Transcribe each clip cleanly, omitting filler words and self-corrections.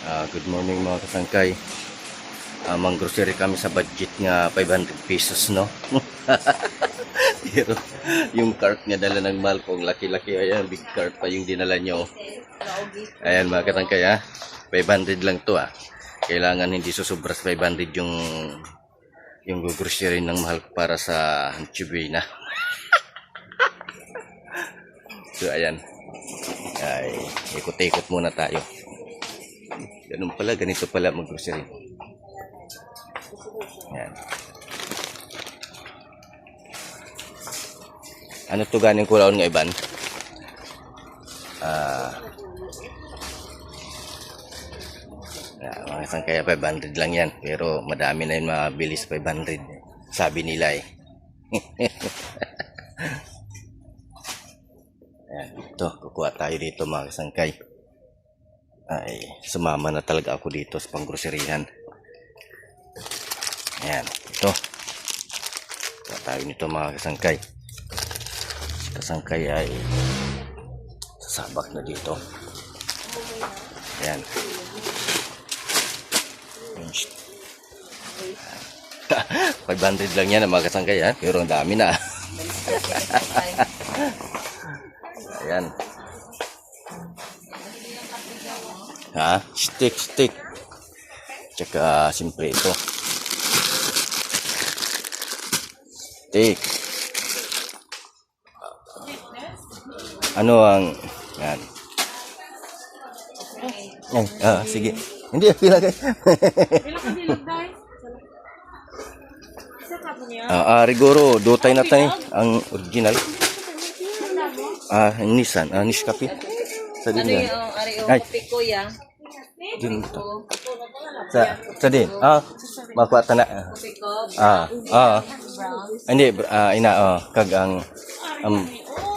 Good morning mga kasangkay. Mang-grocery kami sa budget nga 500 pesos, no? Pero yung cart niya dala ng Malpong, laki-laki. Ayan, big cart pa yung dinala nyo. Ayan mga kasangkay, 500 lang to, Kailangan hindi susobra sa 500 yung grocery ng mahal para sa Chibina. So ayan. Ay, ikot-ikot muna tayo. Ganun pala, ganito pala mag-grocery. Yan. Ano to ganing kulaon nga iban? Mga isang kaya 500 lang yan. Pero madami na yung mabilis 500. Sabi nila eh. Ayan, ito. Kukuha tayo dito mga kasangkay. Ay, sumama na talaga ako dito sa panggroserihan. Ayan, ito. Kuha tayo nito mga kasangkay. Kasangkay ay sasabak na dito. Ayan. 500 lang yan mga kasangkay, pero ang dami na. Ayan. Stick. Tsaka siyempre ito. Stick. Ano ang yan? Sige. Hindi, pila kayo. Pila ka bilog dai? Isa ka po niya? Rigoro, dotay na tayo. Ang original. Nissan. Niskapi. Sa din yan. Ari o kopi ko ya. Din to. Sa din. Makuha ta na. Kopi ko. Brown. Hindi, kag ang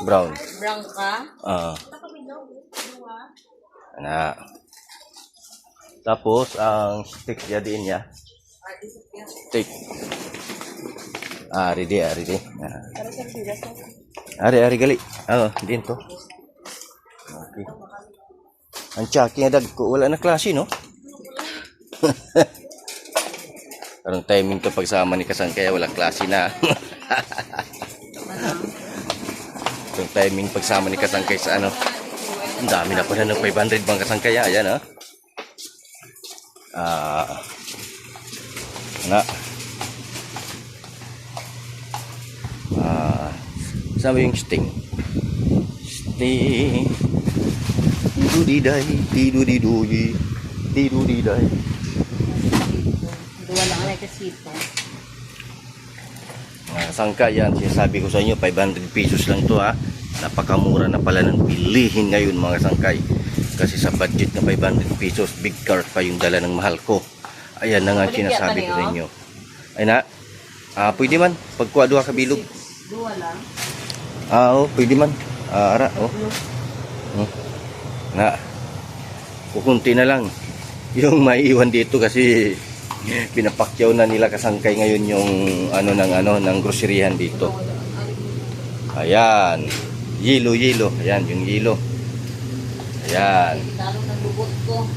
brown. Brown ka? Ana. Tapos ang stick jadiin niya. Stick. Ready. Ari gali. Din to. Okay. Ang chaki nga dag ko wala na klase, no? Karong timing to pagsama ni Kasangkay wala klase na. Yung timing pagsama ni Kasangkay sa ano. Ang dami na pala ng 500 bang Kasangkay. Ayan, sama yung sting. Tidudiday. Dua lang na kasito. Sangka yan, sinasabi ko sa inyo 500 pesos lang to, napakamura na pala ng bilihin ngayon mga sangkay, kasi sa budget na 500 pesos big cart pa yung dala ng mahal ko. Ayan na nga sinasabi ko sa inyo. Ay na, pwede man pagkuha duha ka bilog. Dua lang? Pwede man. Na kukunti na lang yung maiiwan dito kasi pinapakyaw na nila Kasangkay ngayon yung ng groceryhan dito. Ayan, yelo. Ayan yung yelo. Ayan. Talo ng dugot ko.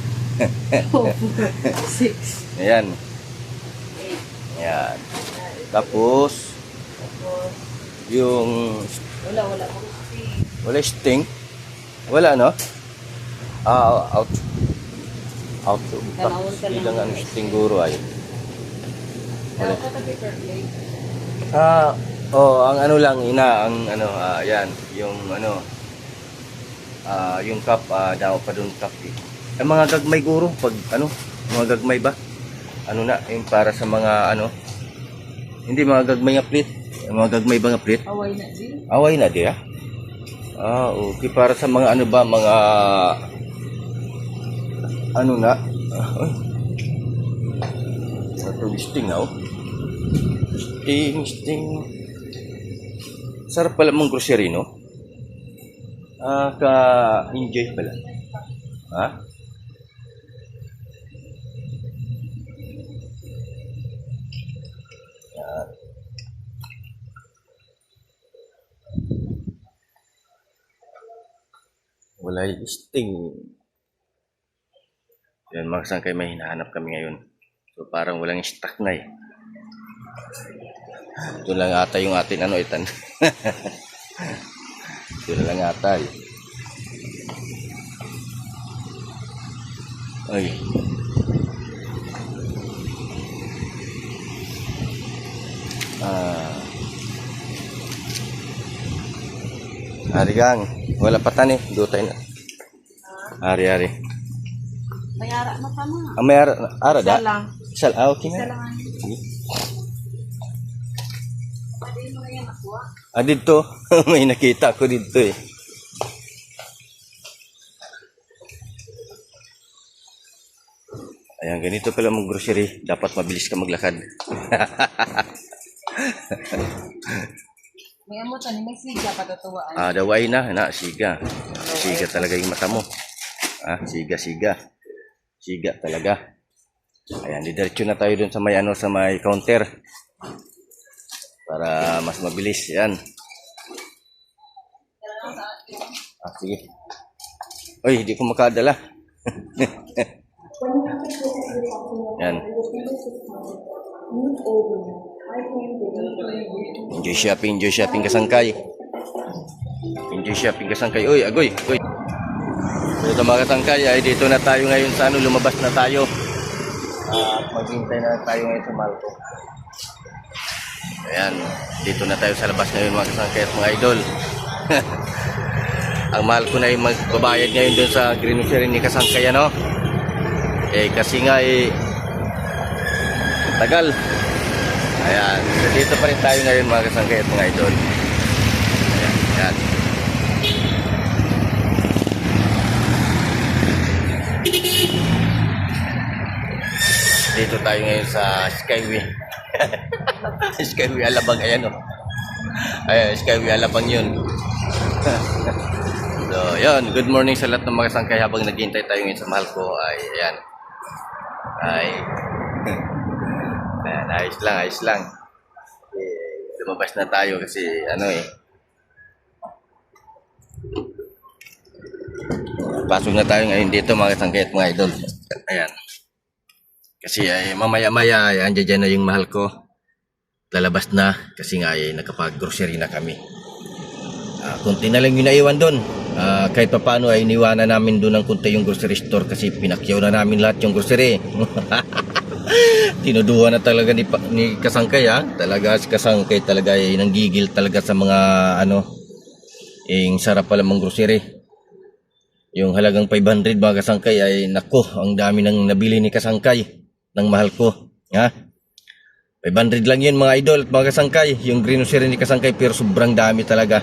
6. Ayan. Ayan. Tapos yung wala sting. Wala, no? Out. Ilang ang sting guro ay. Wala. Ang ano lang ayan, yung yung cup daw pa doon cup. Ang mga gagmay guro pag mga gagmay ba? Yung para sa mga hindi mga gagmay nga plate. Mga gagmay ba nga plate? Away na di. Okay, para sa mga mga sting na sting. Sarap pala mong grocery, no? Ka-enjoy pala. Wala sting. Yan mga kasangkay, may hinahanap kami ngayon. So parang walang stock na eh. Ito lang ata yung atin ano itan. Ito na lang ata eh. Ay. Ari gang, wala patan eh, dutay na. Ari. May ara na pa na. May ara da? Isa lang. Isa okay Isa na. lang. Pwede mo na yan nakuha. Dito, may nakita ko dito eh. Ayan, ganito pala mag grocery. Dapat mabilis ka maglakad. May amo tani may siga patatuwaan. Daway na, siga. Siga talaga yung mata mo. Siga. Siga talaga. Ayan, didiretso na tayo dun sa may sa may counter. Para mas mabilis. Yan. Sige. Oy, hindi ko makadala. Yan. Enjoy shopping kasangkay. Uy, agoy. Dito mga kasangkay, ay dito na tayo ngayon sa lumabas na tayo. At maghintay na tayo ngayon sa Malco. Ayan, dito na tayo sa labas ngayon mga kasangkay at mga idol. Ang Malco na yung magbabayad ngayon dun sa grocery ni kasangkay ano. Kasi nga tagal. Ayan, so dito pa rin tayo ngayon mga kasangkay at mga idol. Ayan. Dito tayo ngayon sa Skyway. Skyway Alabang, ayan o. Ayan, Skyway Alabang yun. So, yun. Good morning sa lahat ng mga kasangkay habang naghihintay tayo ngayon sa Malco. Ayan. Ayan, ayos lang. Lumabas na tayo kasi pasok na tayo ngayon dito mga kasangkay at mga idol. Ayan. Kasi mamaya-maya andyan na yung Malco. Lalabas na kasi nga nakapag-grocery na kami. Kunti na lang yung naiwan doon. Kahit pa paano ay iniwanan namin doon ng kunti yung grocery store kasi pinakyaw na namin lahat yung grocery. Tinuduhan na talaga ni kasangkay Talaga si kasangkay talaga ay nanggigil talaga sa mga yung sarap pala mang grocery. Yung halagang 500 mga kasangkay ay nako, ang dami nang nabili ni kasangkay ng Malco. 500 lang yun mga idol at mga kasangkay. Yung grocery ni kasangkay pero sobrang dami talaga.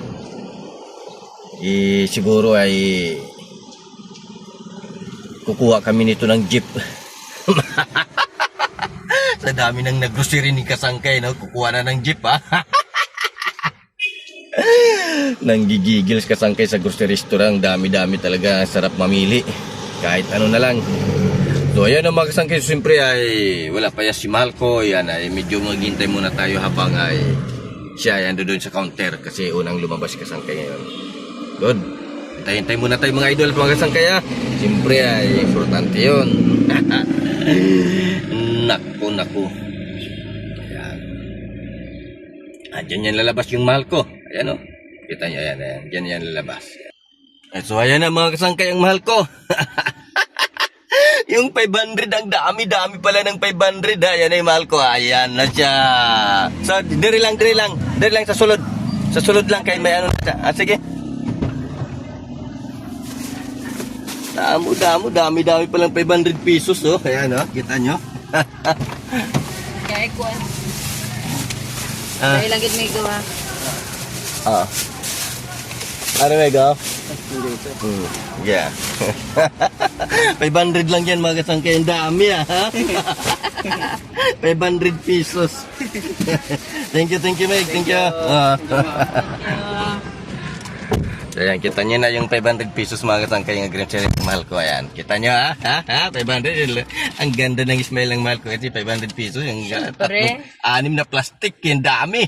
Siguro ay kukuha kami nito ng jeep. Sa dami ng nag-grocery ni kasangkay, kukuha na ng jeep Nanggigigil kasangkay sa grocery store. Ang dami-dami talaga, sarap mamili kahit ano na lang. So ayan ang mga kasangkay, siyempre ay wala pa yan si Malco. Yan ay medyo maghintay muna tayo habang siya ay ando doon sa counter kasi unang lumabas kasangkay ngayon. Good. Hintay muna tayo mga idol at mga kasangkay siyempre ay importante yun. Naku. Ayan. Diyan yan lalabas yung Malco. Ayan kita nyo, ayan. Diyan yan lalabas. So ayan na mga kasangkay ang Malco. Yung 500, ang dami pala ng 500 Ayan na yung Malco. Ayan na siya. So diri lang sa sulod. Sa sulod lang kay may sige. Dami palang 500 pesos Ayan kita nyo. Kaya ko Kaya lang gid may gawa. Ano may gawa? Yeah. 500 lang yan mga kasangkay. Ang dami 500 pesos. Thank you Meg. Thank you. Ayan, kita nyo na yung 500 pesos mga kasangkay ng grocery ng Malco. Ayan, kita nyo 500. Ang ganda ng smell ng Malco. Kasi 500 pesos. Yung 6 na plastic. Yung dami.